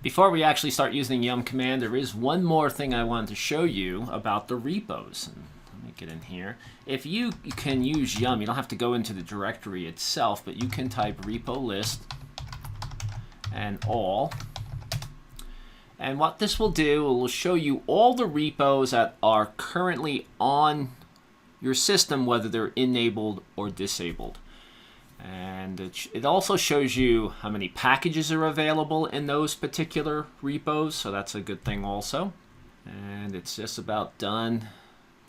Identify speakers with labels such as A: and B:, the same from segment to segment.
A: Before we actually start using the yum command, there is one more thing I wanted to show you about the repos. Let me get in here. If you can use yum, you don't have to go into the directory itself, but you can type repo list and all. And what this will do, it will show you all the repos that are currently on your system, whether they're enabled or disabled. And it also shows you how many packages are available in those particular repos, so that's a good thing also. And it's just about done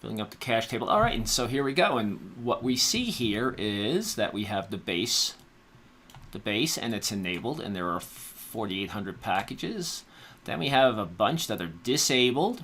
A: filling up the cache table. All right, and so here we go. And what we see here is that we have the base, and it's enabled, and there are 4,800 packages. Then we have a bunch that are disabled,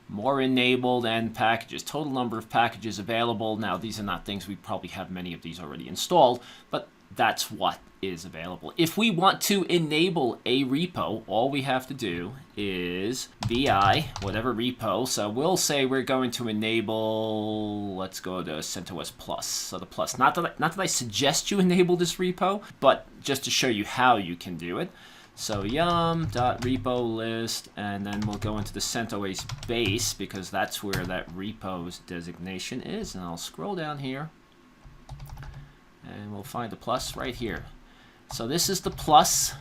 A: more enabled, and packages. Total number of packages available. Now, these are not things, we probably have many of these already installed, but that's what is available. If we want to enable a repo, all we have to do is vi, whatever repo. So we'll say we're going to enable, let's go to CentOS Plus. So the Plus, not that I suggest you enable this repo, but just to show you how you can do it. So yum.repo list, and then we'll go into the CentOS base because that's where that repos designation is. And I'll scroll down here, and we'll find the plus right here. So this is the plus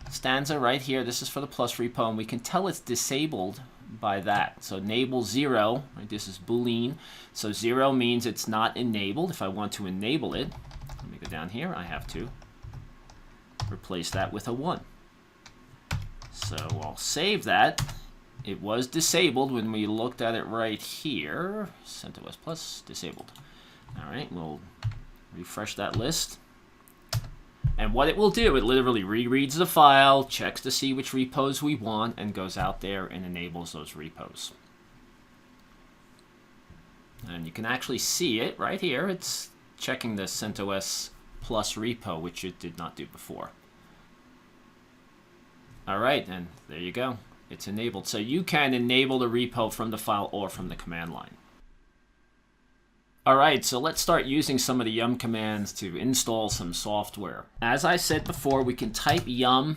A: stanza right here. This is for the plus repo, and we can tell it's disabled by that. So enable 0, right? This is Boolean. So 0 means it's not enabled. If I want to enable it, let me go down here. I have to replace that with a 1. So I'll save that. It was disabled when we looked at it right here. CentOS Plus disabled. All right, we'll refresh that list. And what it will do, it literally rereads the file, checks to see which repos we want, and goes out there and enables those repos. And you can actually see it right here. It's checking the CentOS Plus repo, which it did not do before. All right, and there you go. It's enabled. So you can enable the repo from the file or from the command line. All right, so let's start using some of the yum commands to install some software. As I said before, we can type yum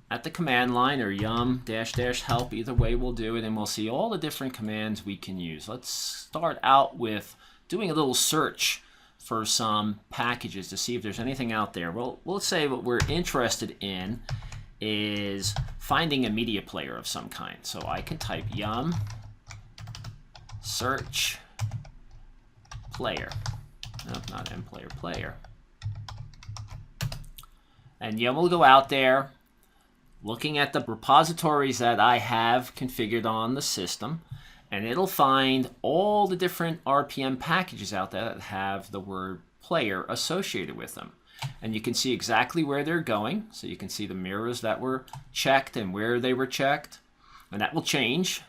A: at the command line or yum -- help. Either way will do it, and we'll see all the different commands we can use. Let's start out with doing a little search for some packages to see if there's anything out there. Well, we'll say what we're interested in is finding a media player of some kind. So I can type yum search player. Nope, not mplayer, player. And yum will go out there looking at the repositories that I have configured on the system, and it'll find all the different RPM packages out there that have the word player associated with them. And you can see exactly where they're going. So you can see the mirrors that were checked and where they were checked. And that will change.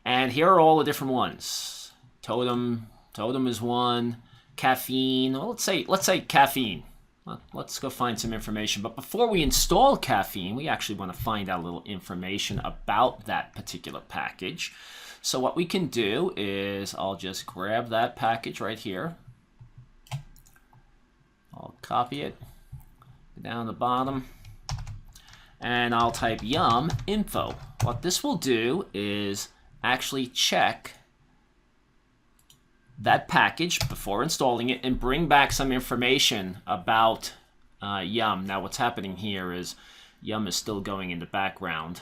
A: And here are all the different ones. Totem is one. Caffeine. Well, let's say caffeine. Well, let's go find some information. But before we install caffeine, we actually want to find out a little information about that particular package. So what we can do is I'll just grab that package right here. I'll copy it down the bottom, and I'll type yum info. What this will do is actually check that package before installing it and bring back some information about yum. Now what's happening here is yum is still going in the background.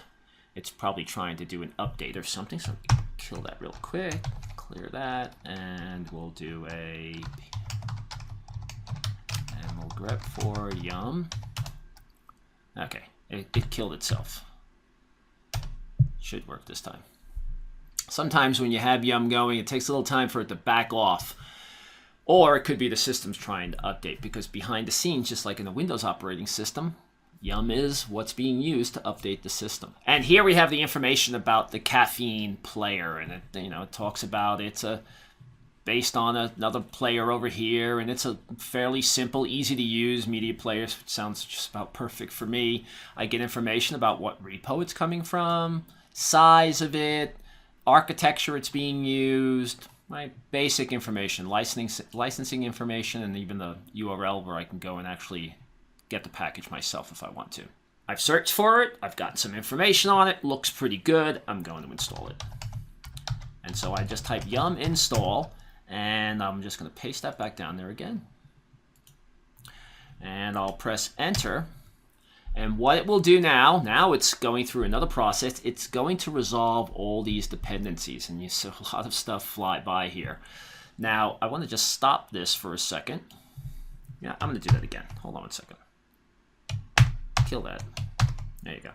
A: It's probably trying to do an update or something, so let me kill that real quick, clear that, and we'll do a grep for yum. Okay, it killed itself. Should work this time. Sometimes when you have yum going, it takes a little time for it to back off. Or it could be the system's trying to update, because behind the scenes, just like in a Windows operating system, yum is what's being used to update the system. And here we have the information about the caffeine player, and it talks about it's based on another player over here, and it's a fairly simple, easy to use media player. It sounds just about perfect for me. I get information about what repo it's coming from, size of it, architecture it's being used, my basic information, licensing information, and even the URL where I can go and actually get the package myself if I want to. I've searched for it. I've gotten some information on it. Looks pretty good. I'm going to install it. And so I just type yum install, and I'm just going to paste that back down there again. And I'll press enter. And what it will do now it's going through another process. It's going to resolve all these dependencies, and you see a lot of stuff fly by here. Now, I want to just stop this for a second. Yeah, I'm going to do that again. Hold on 1 second. Kill that. There you go.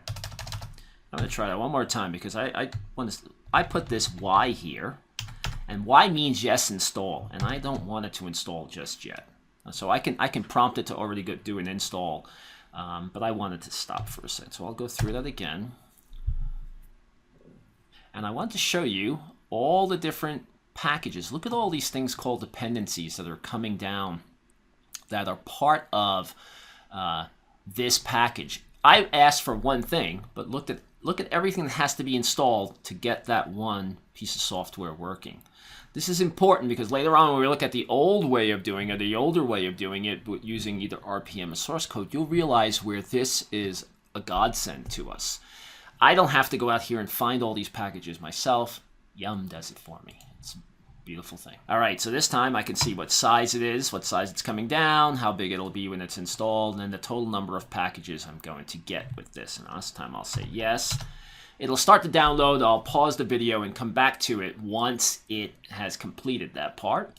A: I'm going to try that one more time because I put this Y here, and Y means yes install, and I don't want it to install just yet. So I can prompt it to already do an install, but I want it to stop for a second. So I'll go through that again, and I want to show you all the different packages. Look at all these things called dependencies that are coming down that are part of this package. I asked for one thing, but look at everything that has to be installed to get that one piece of software working. This is important because later on when we look at the old way of doing it, the older way of doing it using either RPM or source code, you'll realize where this is a godsend to us. I don't have to go out here and find all these packages myself. Yum does it for me. It's a beautiful thing. All right, so this time I can see what size it is, what size it's coming down, how big it'll be when it's installed, and then the total number of packages I'm going to get with this. And this time I'll say yes. It'll start to download. I'll pause the video and come back to it once it has completed that part.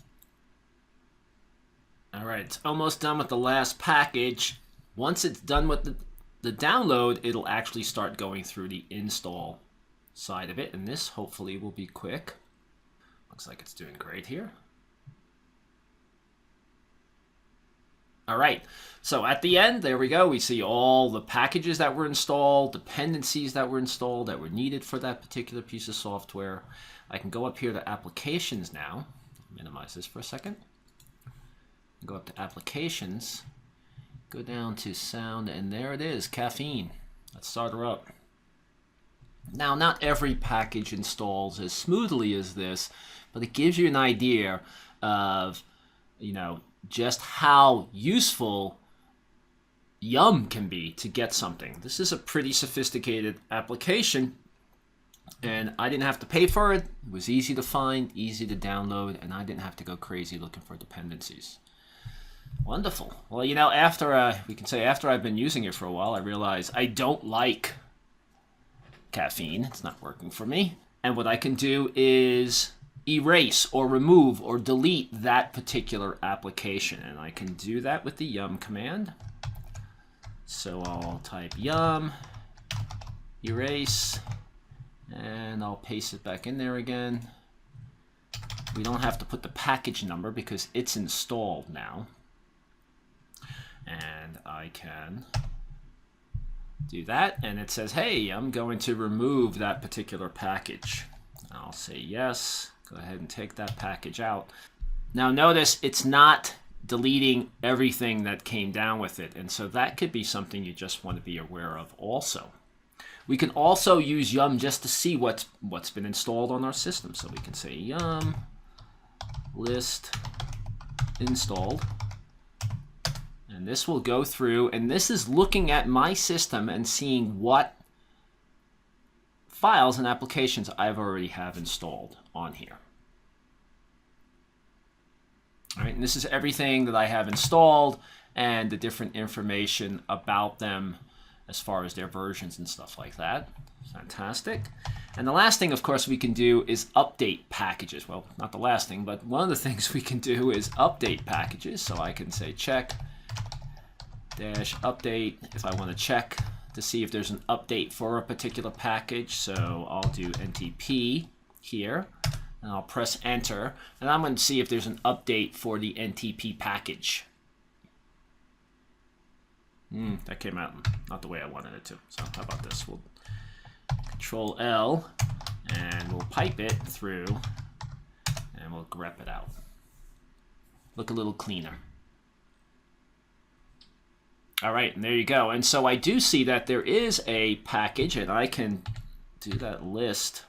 A: All right, it's almost done with the last package. Once it's done with the download, it'll actually start going through the install side of it, and this hopefully will be quick. Looks like it's doing great here. All right, so at the end, there we go. We see all the packages that were installed, dependencies that were installed that were needed for that particular piece of software. I can go up here to applications now. Minimize this for a second. Go up to applications, go down to sound, and there it is, Caffeine. Let's start her up. Now, not every package installs as smoothly as this, but it gives you an idea of, just how useful Yum can be to get something. This is a pretty sophisticated application, and I didn't have to pay for it. It was easy to find, easy to download, and I didn't have to go crazy looking for dependencies. Wonderful. Well, after I've been using it for a while, I realized I don't like Caffeine. It's not working for me. And what I can do is erase or remove or delete that particular application, and I can do that with the yum command. So I'll type yum erase, and I'll paste it back in there again. We don't have to put the package number because it's installed now, and I can do that, and it says, hey, I'm going to remove that particular package. I'll say yes. Go ahead and take that package out. Now notice it's not deleting everything that came down with it, and so that could be something you just want to be aware of also. We can also use yum just to see what's been installed on our system. So we can say yum list installed, and this will go through, and this is looking at my system and seeing what files and applications I've already have installed on here. All right, and this is everything that I have installed and the different information about them as far as their versions and stuff like that. Fantastic. And the last thing, of course, we can do is update packages. Well, not the last thing, but one of the things we can do is update packages. So I can say check dash update if I want to check to see if there's an update for a particular package. So I'll do NTP here, and I'll press enter, and I'm going to see if there's an update for the NTP package. That came out not the way I wanted it to. So how about this? We'll Control L, and we'll pipe it through, and we'll grep it out. Look a little cleaner. All right, and there you go. And so I do see that there is a package, and I can do that list,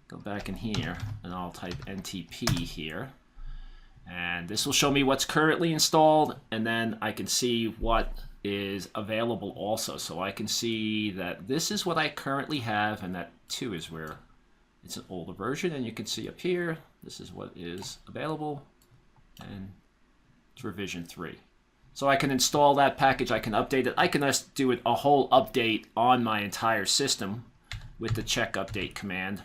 A: go back in here, and I'll type NTP here. And this will show me what's currently installed, and then I can see what is available also. So I can see that this is what I currently have, and that 2 is where it's an older version. And you can see up here, this is what is available, and it's revision 3. So I can install that package, I can update it. I can just do a whole update on my entire system with the check update command.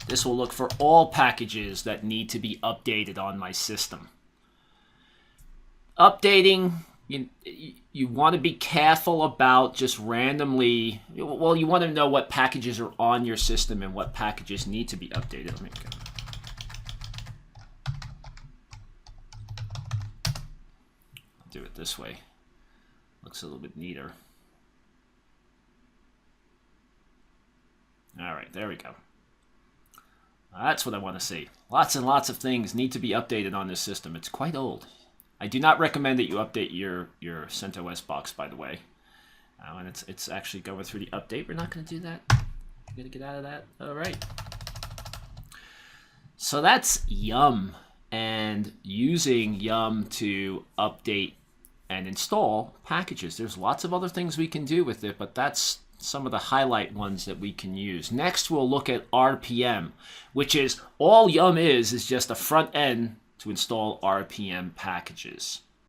A: This will look for all packages that need to be updated on my system. Updating, you want to be careful about just randomly, well, you want to know what packages are on your system and what packages need to be updated. Let me go. I'll do it this way. Looks a little bit neater. All right, there we go. That's what I want to see. Lots and lots of things need to be updated on this system. It's quite old. I do not recommend that you update your CentOS box, by the way. And it's actually going through the update. We're not going to do that. We're going to get out of that. All right. So that's Yum, and using Yum to update and install packages. There's lots of other things we can do with it, but that's some of the highlight ones that we can use. Next, we'll look at RPM, which is all Yum is just a front end to install RPM packages.